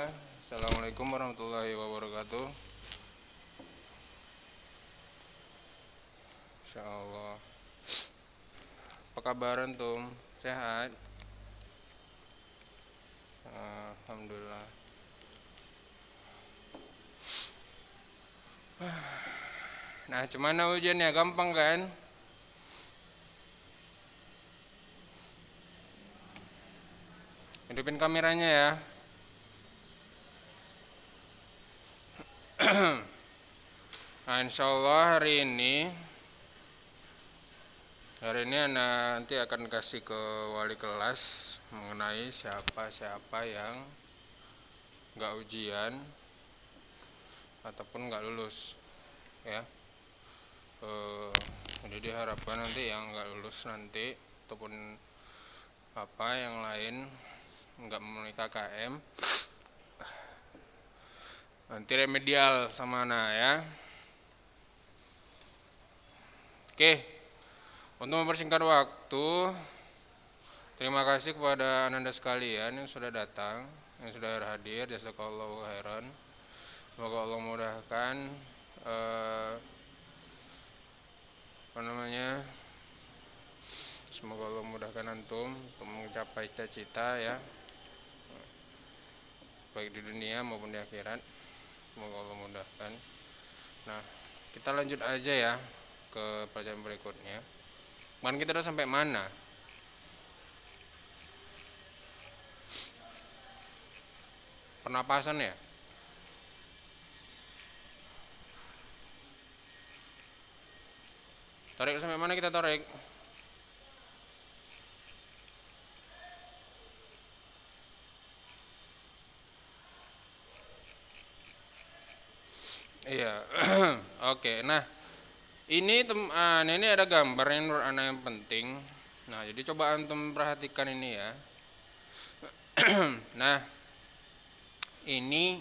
Bismillah. Assalamualaikum warahmatullahi wabarakatuh. Insyaallah. Apa kabaran Tum? Sehat? Alhamdulillah. Nah, cuman ujiannya gampang kan? Hidupin kameranya ya. Nah, insyaallah hari ini nanti akan kasih ke wali kelas mengenai siapa yang nggak ujian ataupun nggak lulus, ya. Jadi diharapkan nanti yang nggak lulus nanti ataupun apa yang lain nggak memenuhi KKM nanti remedial sama ya. Oke, untuk mempersingkat waktu, terima kasih kepada Ananda sekalian yang sudah datang, yang sudah hadir. Jazakallahu khairan. Semoga Allah memudahkan semoga Allah memudahkan antum untuk mencapai cita-cita ya, baik di dunia maupun di akhirat. Semoga Allah memudahkan. Nah, kita lanjut aja ya ke pelajaran berikutnya. Kemarin kita udah sampai mana? Pernapasan ya? Tarik sampai mana kita tarik? Iya. Oke, nah ini ada gambar yang menurut anak yang penting. Nah, jadi coba antum perhatikan ini ya. Nah, ini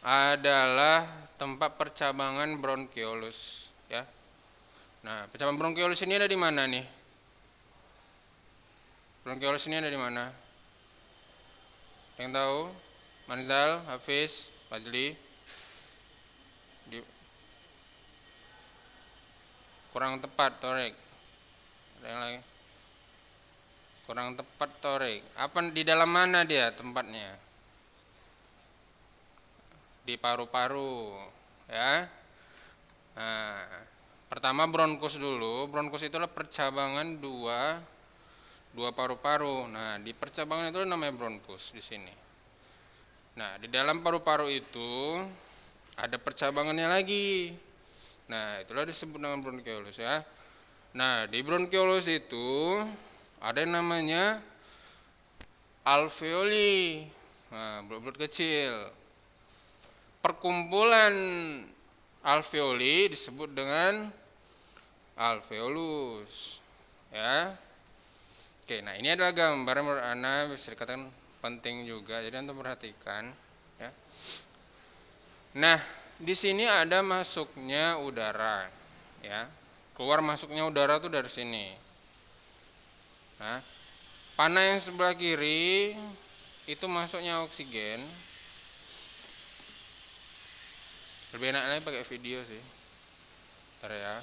adalah tempat percabangan bronkiolus ya. Nah, percabangan bronkiolus ini ada di mana nih? Bronkiolus ini ada di mana? Yang tahu? Manzal, Hafiz, Fajli? Kurang tepat, Torek. Ada yang lagi? Kurang tepat, Torek. Apa di dalam mana dia tempatnya? Di paru-paru, ya. Nah, pertama bronkus dulu. Bronkus itulah percabangan dua paru-paru. Nah, di percabangan itu namanya bronkus di sini. Nah, di dalam paru-paru itu ada percabangannya lagi. Nah, itulah disebut dengan bronkiolus ya. Nah, di bronkiolus itu ada yang namanya alveoli. Nah, belut-belut kecil. Perkumpulan alveoli disebut dengan alveolus. Ya. Oke, nah ini adalah gambar menurut Anda bisa dikatakan penting juga. Jadi Anda perhatikan ya. Nah, di sini ada masuknya udara ya. Keluar masuknya udara tuh dari sini. Nah, panah yang sebelah kiri itu masuknya oksigen. Lebih enak lagi pakai video sih. Bentar ya.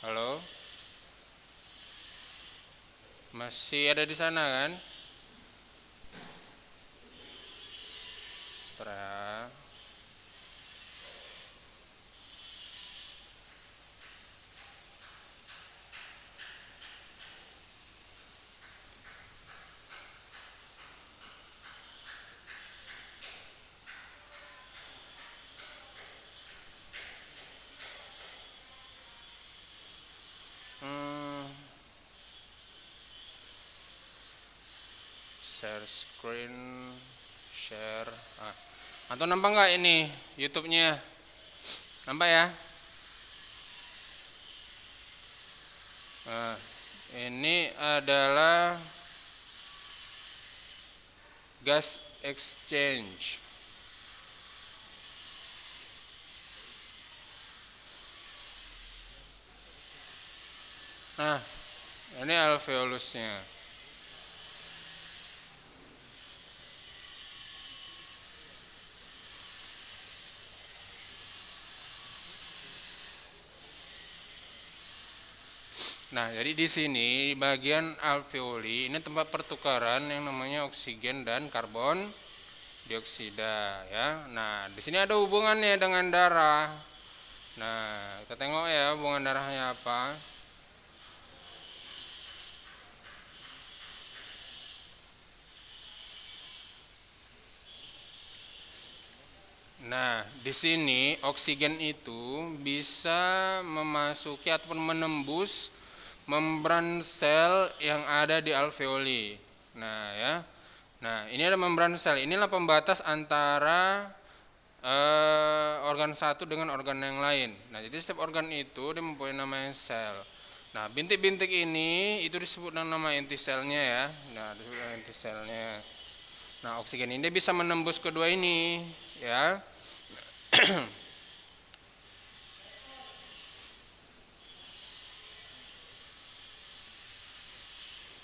Halo? Masih ada di sana kan? Bentar ya. share screen, share. Atau nampak nggak ini YouTube-nya? Nampak ya? Nah, ini adalah gas exchange. Nah, ini alveolusnya. Nah, jadi di sini bagian alveoli ini tempat pertukaran yang namanya oksigen dan karbon dioksida ya. Nah, di sini ada hubungannya dengan darah. Nah, kita tengok ya hubungan darahnya apa. Nah, di sini oksigen itu bisa memasuki ataupun menembus membran sel yang ada di alveoli. Nah, ya. Nah, ini ada membran sel. Inilah pembatas antara organ satu dengan organ yang lain. Nah, jadi setiap organ itu dia mempunyai namanya sel. Nah, bintik-bintik ini itu disebut dengan nama inti selnya ya. Nah, disebut dengan inti selnya. Nah, oksigen ini dia bisa menembus kedua ini, ya.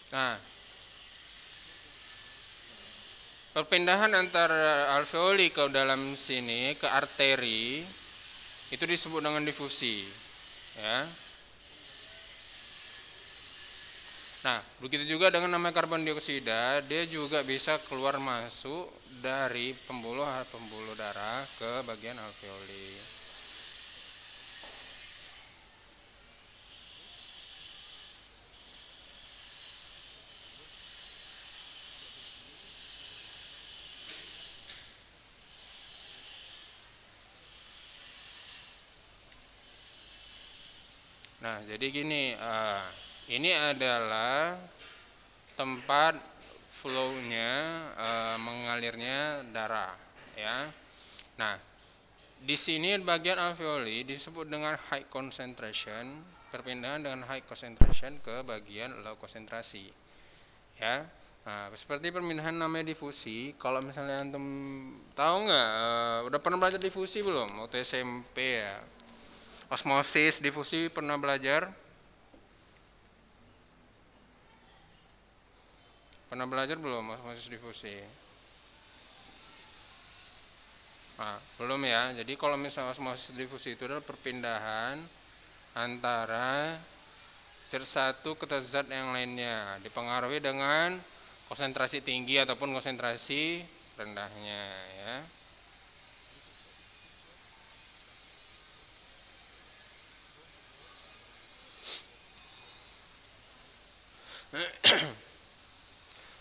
Nah, perpindahan antara alveoli ke dalam sini ke arteri itu disebut dengan difusi, ya. Nah, begitu juga dengan nama karbon dioksida, dia juga bisa keluar masuk dari pembuluh darah ke bagian alveoli. Nah, jadi gini, ini adalah tempat flow-nya, mengalirnya darah, ya. Nah, di sini bagian alveoli disebut dengan high concentration, perpindahan dengan high concentration ke bagian low konsentrasi, ya. Nah, seperti perpindahan namanya difusi. Kalau misalnya antum tahu nggak, udah pernah belajar difusi belum waktu SMP ya? Osmosis difusi pernah belajar? Pernah belajar belum osmosis difusi? Nah, belum ya. Jadi kalau misalnya osmosis difusi itu adalah perpindahan antara zat satu ke zat yang lainnya, dipengaruhi dengan konsentrasi tinggi ataupun konsentrasi rendahnya, ya.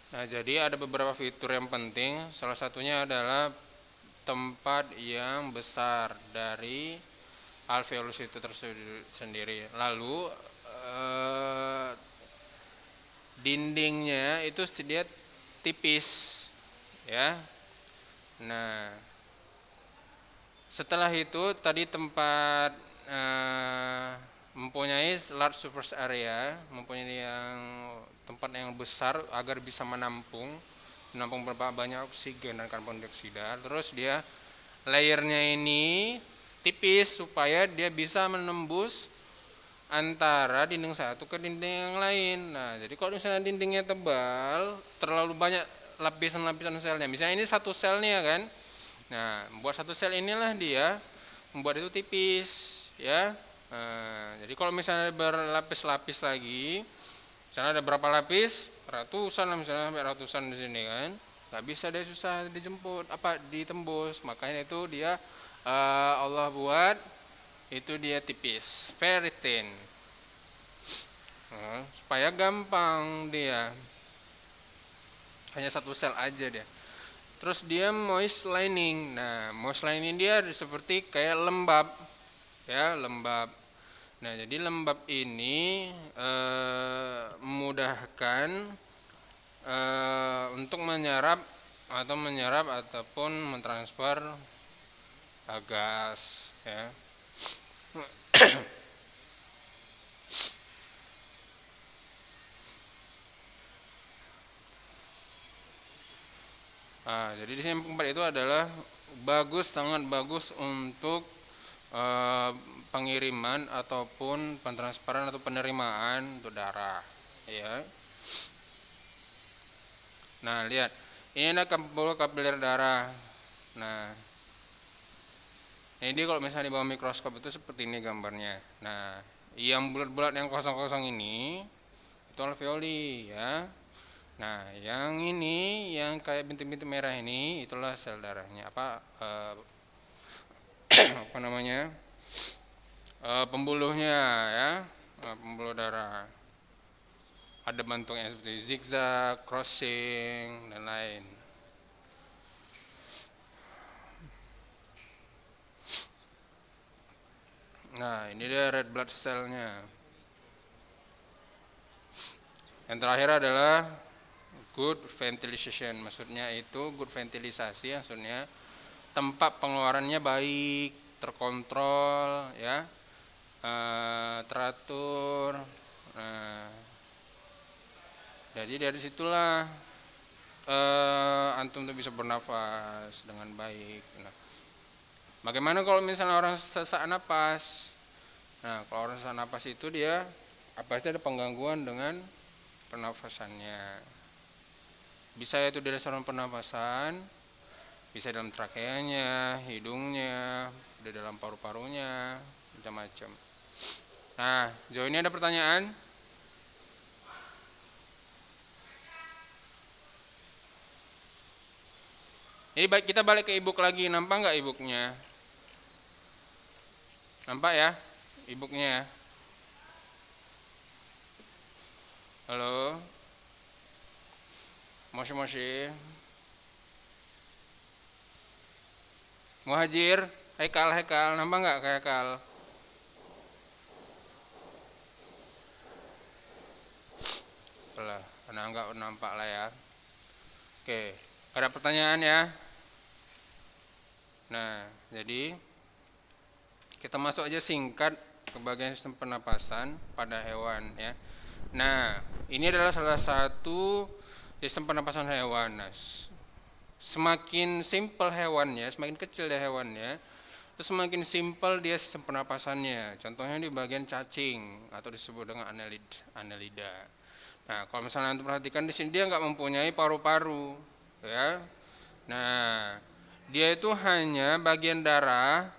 Nah, jadi ada beberapa fitur yang penting. Salah satunya adalah tempat yang besar dari alveolus itu tersendiri. Lalu dindingnya itu dia tipis, ya. Nah, setelah itu tadi tempat mempunyai large surface area, mempunyai tempat yang besar agar bisa menampung berapa banyak oksigen dan karbon dioksida. Terus dia layernya ini tipis supaya dia bisa menembus antara dinding satu ke dinding yang lain. Nah, jadi kalau misalnya dindingnya tebal, terlalu banyak lapisan-lapisan selnya. Misalnya ini satu selnya kan. Nah, membuat satu sel inilah dia membuat itu tipis, ya. Nah, jadi kalau misalnya berlapis-lapis lagi, misalnya ada berapa lapis, ratusan misalnya sampai ratusan di sini kan, nggak bisa, dia susah ditembus. Makanya itu dia Allah buat itu dia tipis, very thin, supaya gampang dia, hanya satu sel aja dia. Terus dia moist lining. Nah, moist lining dia seperti kayak lembab, ya, lembab. Nah, jadi lembab ini memudahkan untuk menyerap ataupun mentransfer gas ya. Nah, jadi di sini keempat itu adalah sangat bagus untuk pengiriman ataupun pentransferan atau penerimaan untuk darah ya. Nah, lihat. Ini ada kapiler darah. Nah, ini kalau misalnya di bawah mikroskop itu seperti ini gambarnya. Nah, yang bulat-bulat yang kosong-kosong ini itu alveoli ya. Nah, yang ini yang kayak bintik-bintik merah ini itulah sel darahnya. Apa namanya? Pembuluhnya ya. Pembuluh darah. Ada bentuknya seperti zigzag, crossing, dan lain. Nah, ini dia red blood cell-nya. Yang terakhir adalah good ventilation, maksudnya itu good ventilisasi, maksudnya tempat pengeluarannya baik, terkontrol, ya, teratur. Nah, jadi dari situlah antum tuh bisa bernafas dengan baik. Nah, bagaimana kalau misalnya orang sesak napas? Nah, kalau orang sesak napas itu dia pasti ada penggangguan dengan pernafasannya. Bisa itu dari saluran pernafasan, bisa dalam trakeanya, hidungnya, di dalam paru-parunya, macam-macam. Nah, sejauh ini ada pertanyaan? Ini kita balik ke e-book lagi, nampak nggak e-booknya? Nampak ya e-booknya ya? Halo? Moshi. Muhajir, Haikal, nampak nggak kayak Haikal? Lah, karena nggak nampak lah ya. Oke, ada pertanyaan ya? Nah, jadi kita masuk aja singkat ke bagian sistem pernapasan pada hewan ya. Nah, ini adalah salah satu sistem pernapasan hewan. Nah, semakin simpel hewannya, semakin kecil dia hewannya, itu semakin simpel dia sistem pernapasannya. Contohnya di bagian cacing atau disebut dengan annelida. Nah, kalau misalnya untuk perhatikan di sini dia nggak mempunyai paru-paru, ya. Nah, dia itu hanya bagian darah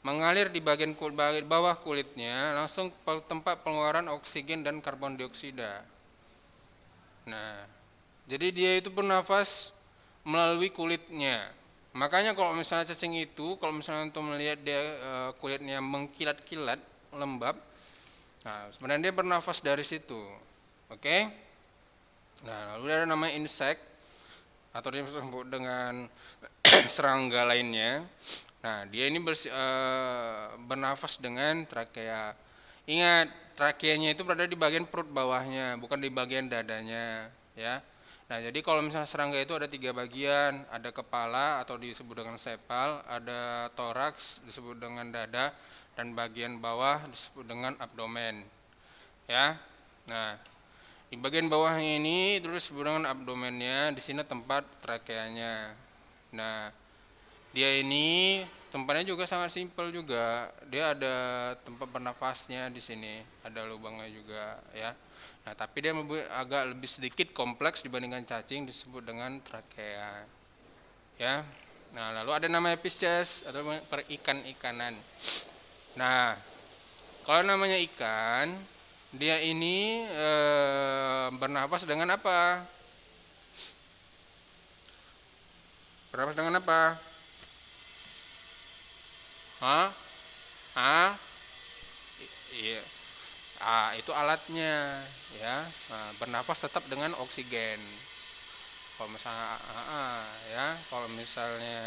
mengalir di bagian bawah kulitnya langsung ke tempat pengeluaran oksigen dan karbon dioksida. Nah, jadi dia itu bernafas melalui kulitnya. Makanya kalau misalnya cacing itu, kalau misalnya untuk melihat dia kulitnya mengkilat-kilat, lembab, nah sebenarnya dia bernafas dari situ. Oke? Nah, lalu ada nama insek atau disebut dengan serangga lainnya. Nah, dia ini bernafas dengan trakea. Ingat, trakeanya itu berada di bagian perut bawahnya, bukan di bagian dadanya, ya. Nah, jadi kalau misalnya serangga itu ada 3 bagian, ada kepala atau disebut dengan sepal, ada toraks disebut dengan dada, dan bagian bawah disebut dengan abdomen, ya. Nah, di bagian bawahnya ini terus disebut dengan abdomennya, di sini tempat trakeanya. Nah, dia ini tempatnya juga sangat simpel juga. Dia ada tempat bernafasnya di sini, ada lubangnya juga ya. Nah, tapi dia agak lebih sedikit kompleks dibandingkan cacing, disebut dengan trakea. Ya. Nah, lalu ada namanya Pisces atau perikan-ikanan. Nah, kalau namanya ikan, dia ini bernafas dengan apa? Bernafas dengan apa? Hah? Ah? Iya. Itu alatnya ya. Nah, bernafas tetap dengan oksigen. Kalau misalnya ya, kalau misalnya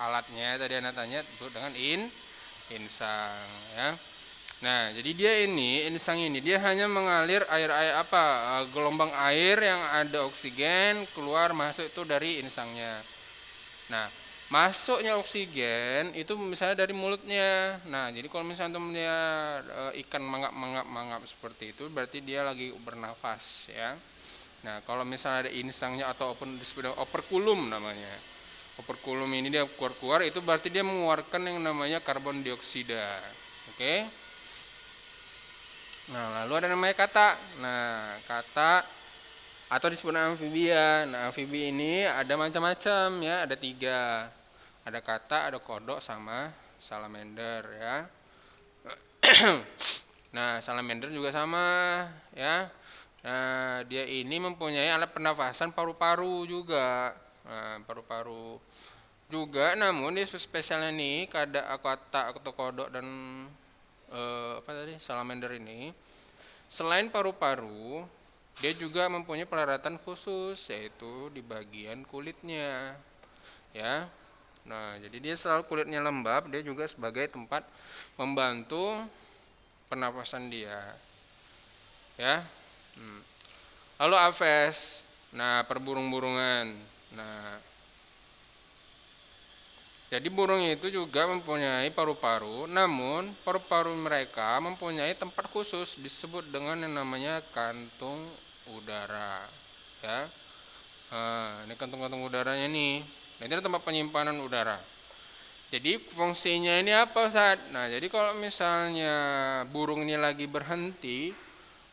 alatnya tadi Anda tanya itu dengan insang ya. Nah, jadi dia ini insang ini dia hanya mengalir air apa gelombang air yang ada oksigen keluar masuk itu dari insangnya. Nah, masuknya oksigen itu misalnya dari mulutnya. Nah, jadi kalau misalnya temennya ikan mangap seperti itu, berarti dia lagi bernafas ya. Nah, kalau misalnya ada insangnya atau disebut operkulum namanya. Operkulum ini dia keluar-keluar itu berarti dia mengeluarkan yang namanya karbon dioksida. Oke. Nah, lalu ada namanya kata. Nah, kata atau disebut amfibia. Nah, amfibi ini ada macam-macam ya, ada 3. Ada kata, ada kodok, sama salamander ya. Nah, salamander juga sama ya. Nah, dia ini mempunyai alat pernafasan paru-paru juga. Nah, paru-paru juga, namun dia spesialnya nih kata atau kodok dan apa tadi salamander ini, selain paru-paru, dia juga mempunyai perawatan khusus yaitu di bagian kulitnya ya. Nah, jadi dia selalu kulitnya lembab, dia juga sebagai tempat membantu pernapasan dia ya. Lalu aves, nah perburung-burungan. Nah, jadi burung itu juga mempunyai paru-paru, namun paru-paru mereka mempunyai tempat khusus disebut dengan yang namanya kantung udara ya. Nah, ini kantung-kantung udaranya nih. Nah, ini tempat penyimpanan udara. Jadi fungsinya ini apa, Ustaz? Nah, jadi kalau misalnya burung ini lagi berhenti,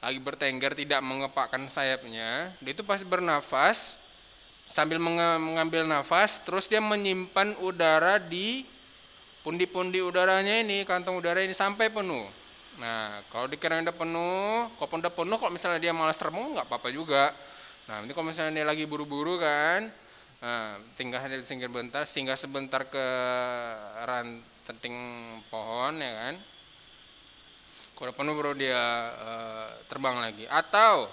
lagi bertengger tidak mengepakkan sayapnya, dia itu pasti bernafas sambil mengambil nafas, terus dia menyimpan udara di pundi-pundi udaranya ini, kantong udara ini sampai penuh. Nah, kalau dikira udah penuh, kalau udah penuh, kalau misalnya dia malas terbang nggak apa-apa juga. Nah, ini kalau misalnya dia lagi buru-buru kan, nah, tinggal dia singgah sebentar ke ranting pohon ya kan. Kalau penuh baru dia terbang lagi. Atau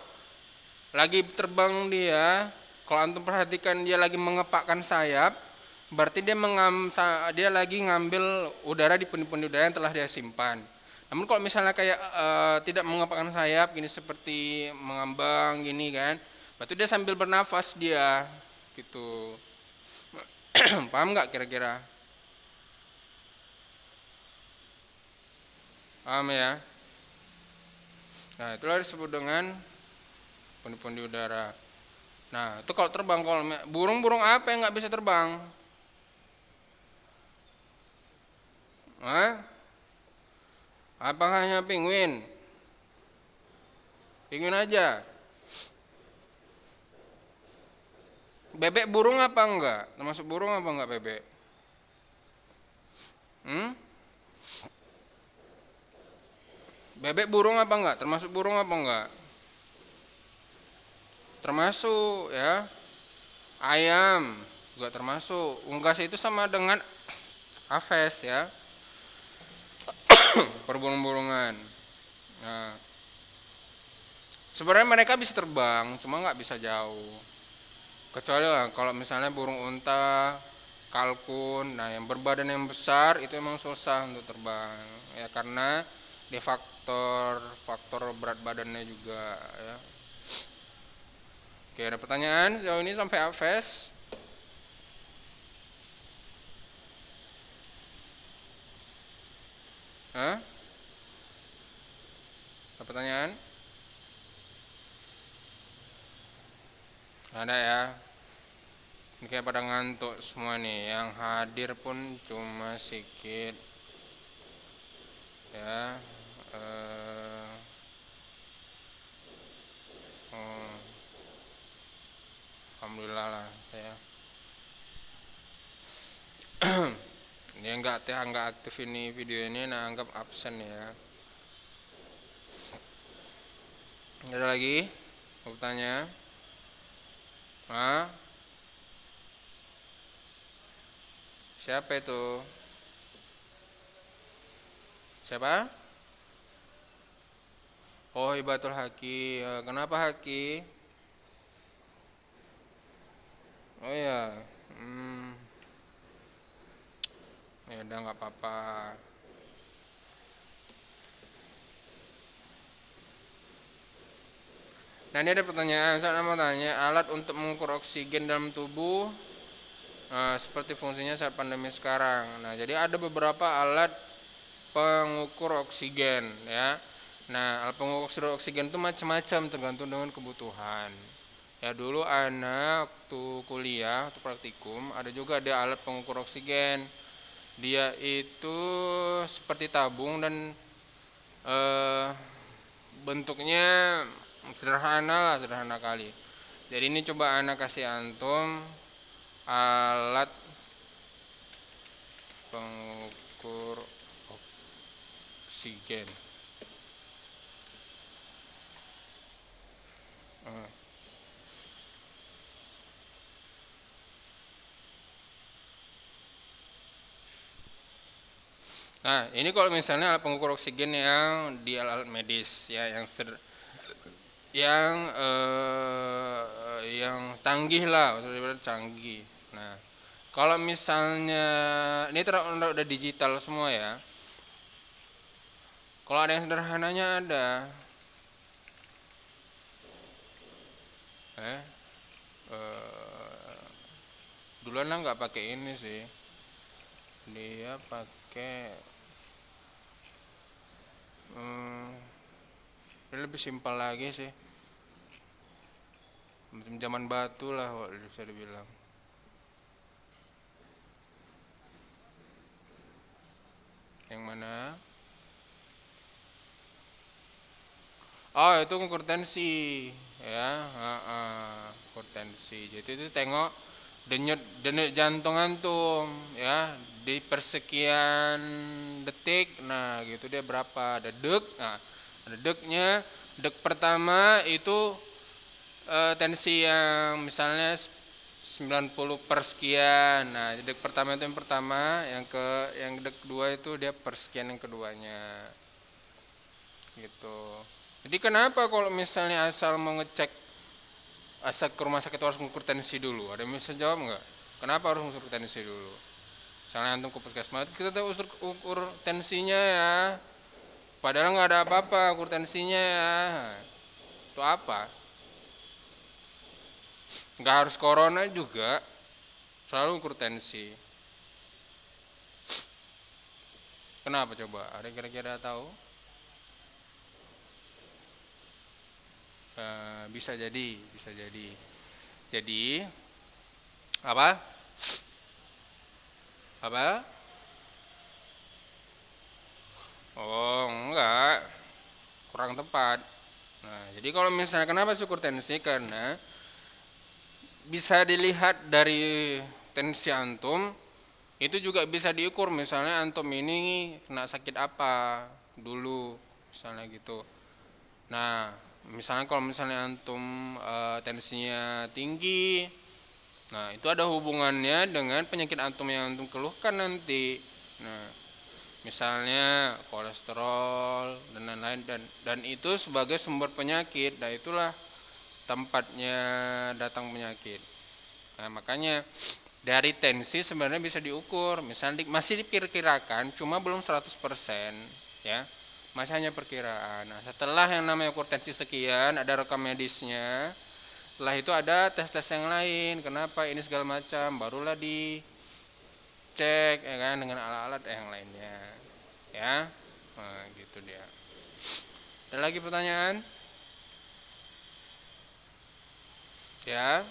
lagi terbang dia, kalau antum perhatikan dia lagi mengepakkan sayap, berarti dia lagi ngambil udara di pundi-pundi udara yang telah dia simpan. Namun kalau misalnya kayak tidak mengepakkan sayap gini seperti mengambang gini kan, berarti dia sambil bernafas dia gitu. Paham nggak kira-kira? Paham ya? Nah, itulah disebut dengan pundi-pundi udara. Nah, itu kalau terbang, kalau burung-burung apa yang nggak bisa terbang? Hah? Apakah hanya penguin? Penguin aja. Bebek burung apa enggak? Termasuk burung apa enggak bebek? Hmm? Bebek burung apa enggak? Termasuk burung apa enggak? Termasuk ya. Ayam juga termasuk. Unggas itu sama dengan aves ya. Perburung-burungan. Nah, sebenarnya mereka bisa terbang, cuma nggak bisa jauh. Kecuali kalau misalnya burung unta, kalkun, nah yang berbadan yang besar itu emang susah untuk terbang ya, karena dia faktor berat badannya juga ya. Oke, ada pertanyaan sejauh ini sampai Aves? Hah? Ada pertanyaan? Ada ya. Ini kayak pada ngantuk semua nih. Yang hadir pun cuma sedikit ya. Oh, alhamdulillah lah saya. Dia nggak aktif ini video ini, nah anggap absen ya. Ada lagi mau bertanya? Hah? Siapa itu? Siapa? Oh, Hibatul Haki. Kenapa Haki? Oh ya. Ya udah nggak apa-apa. Nah, ini ada pertanyaan, saya mau tanya, alat untuk mengukur oksigen dalam tubuh seperti fungsinya saat pandemi sekarang. Nah, jadi ada beberapa alat pengukur oksigen ya. Nah, alat pengukur oksigen itu macam-macam tergantung dengan kebutuhan. Ya dulu anak waktu kuliah, waktu praktikum, ada juga ada alat pengukur oksigen. Dia itu seperti tabung dan eh, bentuknya sederhana lah, sederhana kali. Jadi ini coba anak kasih antum alat pengukur oksigen. Eh, Nah, ini kalau misalnya alat pengukur oksigen yang di alat medis ya, yang canggih lah, maksudnya canggih. Nah, kalau misalnya ini udah digital semua ya. Kalau ada yang sederhananya ada. Eh, eh Duluan lah nggak pakai ini sih. Dia pakai hmm, dia lebih simpel lagi sih. Macam zaman batu lah kalau bisa dibilang. Yang mana? Oh, itu ukur tensi ya, ukur tensi. Jadi itu tengok denyut denyut jantung antum ya di persekian detik. Nah, gitu dia berapa? Ada dek. Nah, ada deknya. Dek pertama itu tensi yang misalnya 90 per sekian. Nah, dek pertama itu yang pertama, yang dek kedua itu dia per sekian yang keduanya. Gitu. Jadi kenapa kalau misalnya asal mau ngecek asal ke rumah sakit harus mengukur tensi dulu? Ada yang bisa jawab nggak? Kenapa harus mengukur tensi dulu? Misalnya antum ke puskesmas, kita tahu ukur tensinya ya. Padahal nggak ada apa-apa ukur tensinya ya. Itu apa? Nggak harus corona juga, selalu ukur tensi. Kenapa coba? Ada yang kira-kira tahu? Bisa jadi, bisa jadi. Jadi apa? Apa? Oh, enggak. Kurang tepat. Nah, jadi kalau misalnya kenapa syukur tensi? Karena bisa dilihat dari tensi antum, itu juga bisa diukur. Misalnya antum ini kena sakit apa dulu, misalnya gitu. Nah, misalnya kalau misalnya antum tensinya tinggi, nah itu ada hubungannya dengan penyakit antum yang antum keluhkan nanti. Nah, misalnya kolesterol dan lain-lain, dan itu sebagai sumber penyakit. Nah, itulah tempatnya datang penyakit. Nah, makanya dari tensi sebenarnya bisa diukur. Misalnya masih diperkirakan, cuma belum 100% ya. Masih hanya perkiraan. Nah, setelah yang namanya ukur tensi sekian, ada rekam medisnya. Setelah itu ada tes-tes yang lain. Kenapa ini segala macam, barulah dicek ya kan dengan alat-alat yang lainnya. Ya. Nah, gitu dia. Ada lagi pertanyaan? Ya.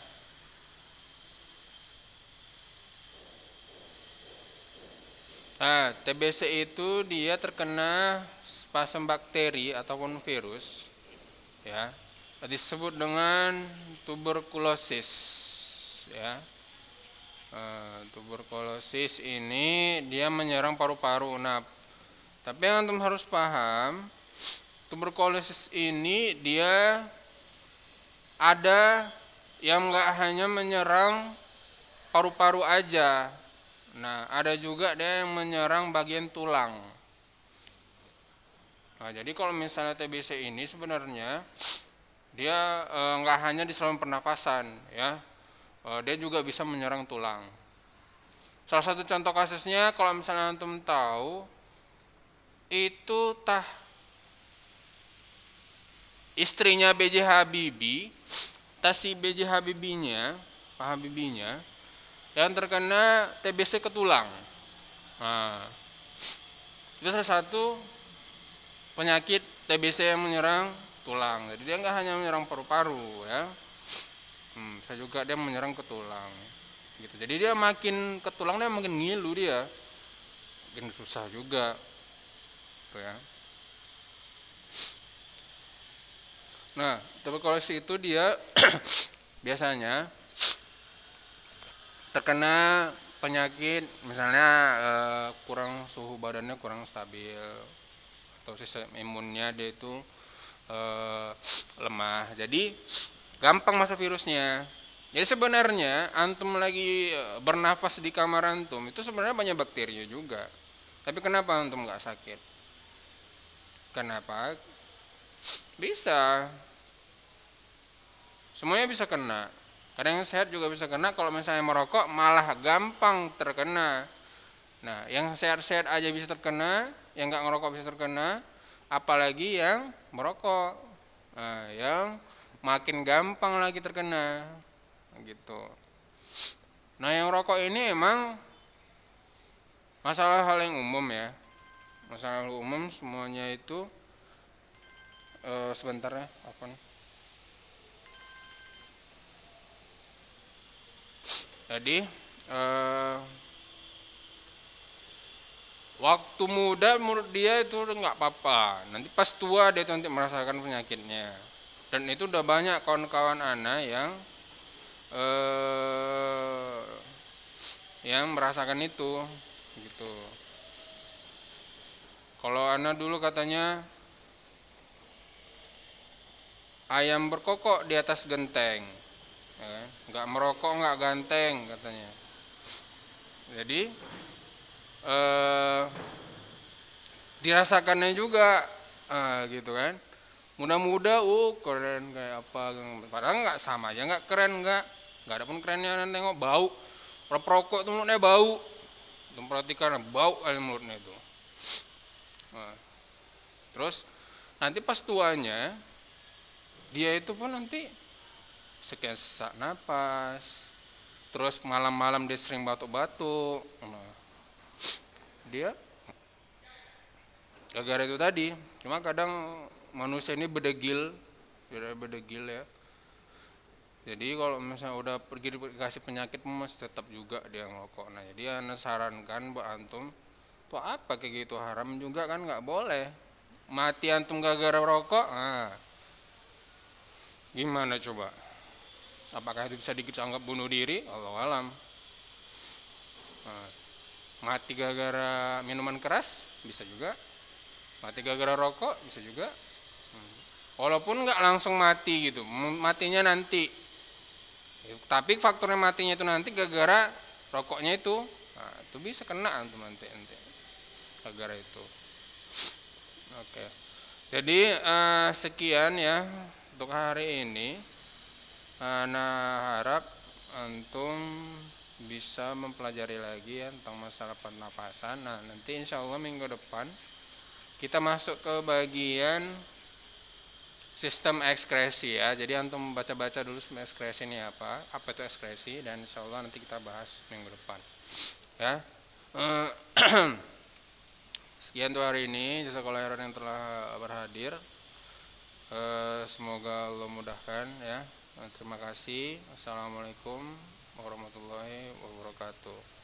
Nah, TBC itu dia terkena spasm bakteri ataupun virus, ya, disebut dengan tuberkulosis, ya. Tuberkulosis ini dia menyerang paru-paru. Nah, tapi yang antum harus paham, tuberkulosis ini dia ada yang nggak hanya menyerang paru-paru aja. Nah, ada juga dia yang menyerang bagian tulang. Nah, jadi kalau misalnya TBC ini sebenarnya dia nggak hanya di saluran pernafasan, ya, dia juga bisa menyerang tulang. Salah satu contoh kasusnya kalau misalnya antum tahu itu istrinya B.J. Habibie, tas si B.J. Habibie-nya, Pak Habibie-nya, yang terkena TBC ke tulang. Nah, itu salah satu penyakit TBC yang menyerang tulang. Jadi dia nggak hanya menyerang paru-paru ya, bisa juga dia menyerang ke tulang. Gitu. Jadi dia makin ke tulang dia makin ngilu dia, makin susah juga, tuh ya. Nah, tuberkulosis itu dia biasanya terkena penyakit misalnya kurang suhu badannya kurang stabil atau sistem imunnya dia itu lemah, jadi gampang masuk virusnya. Jadi sebenarnya antum lagi bernafas di kamar antum itu sebenarnya banyak bakterinya juga, tapi kenapa antum nggak sakit? Kenapa? Bisa, semuanya bisa kena. Kadang yang sehat juga bisa kena. Kalau misalnya merokok malah gampang terkena. Nah, yang sehat-sehat aja bisa terkena, yang nggak ngerokok bisa terkena, apalagi yang merokok. Nah, yang makin gampang lagi terkena, gitu. Nah, yang rokok ini emang masalah hal yang umum ya. Masalah umum semuanya itu sebentar ya, apa nih? Jadi waktu muda menurut dia itu nggak apa-apa, nanti pas tua dia nanti merasakan penyakitnya. Dan itu udah banyak kawan-kawan ana eh, yang merasakan itu, gitu. Kalau ana dulu katanya ayam berkokok di atas genteng, ya kan? Nggak merokok nggak ganteng katanya. Jadi eh, dirasakannya juga, gitu kan. Muda-muda, keren kayak apa, padahal nggak, sama aja nggak keren, nggak ada pun kerennya. Nengok bau, rokok itu mulutnya bau, itu perhatikan bau kali mulutnya itu. Nah, terus nanti pas tuanya dia itu pun nanti sekian sesak napas, terus malam-malam dia sering batuk-batuk. Nah, dia gara-gara itu tadi. Cuma kadang manusia ini bedegil, bedegil ya. Jadi kalau misalnya udah pergi dikasih penyakit masih tetap juga dia ngerokok. Nah, jadi ana sarankan buat antum, tuh apa kayak gitu, haram juga kan, nggak boleh. Mati antum gara-gara rokok, nah gimana coba? Apakah itu bisa dianggap bunuh diri? Allahu alam. Nah, mati gara-gara minuman keras bisa juga, mati gara-gara rokok bisa juga. Walaupun nggak langsung mati gitu, matinya nanti. Tapi faktornya matinya itu nanti gara-gara rokoknya itu, nah, itu bisa kena antum nanti gara-gara itu. Oke. Jadi sekian ya untuk hari ini. Nah, harap antum bisa mempelajari lagi ya tentang masalah pernapasan. Nah, nanti insya Allah minggu depan kita masuk ke bagian sistem ekskresi ya. Jadi antum baca-baca dulu sistem ekskresi ini apa itu ekskresi, dan insya Allah nanti kita bahas minggu depan. Ya. Sekian untuk hari ini. Jazakallahu khairan yang telah berhadir. Semoga Allah mudahkan ya. Terima kasih. Assalamualaikum warahmatullahi wabarakatuh.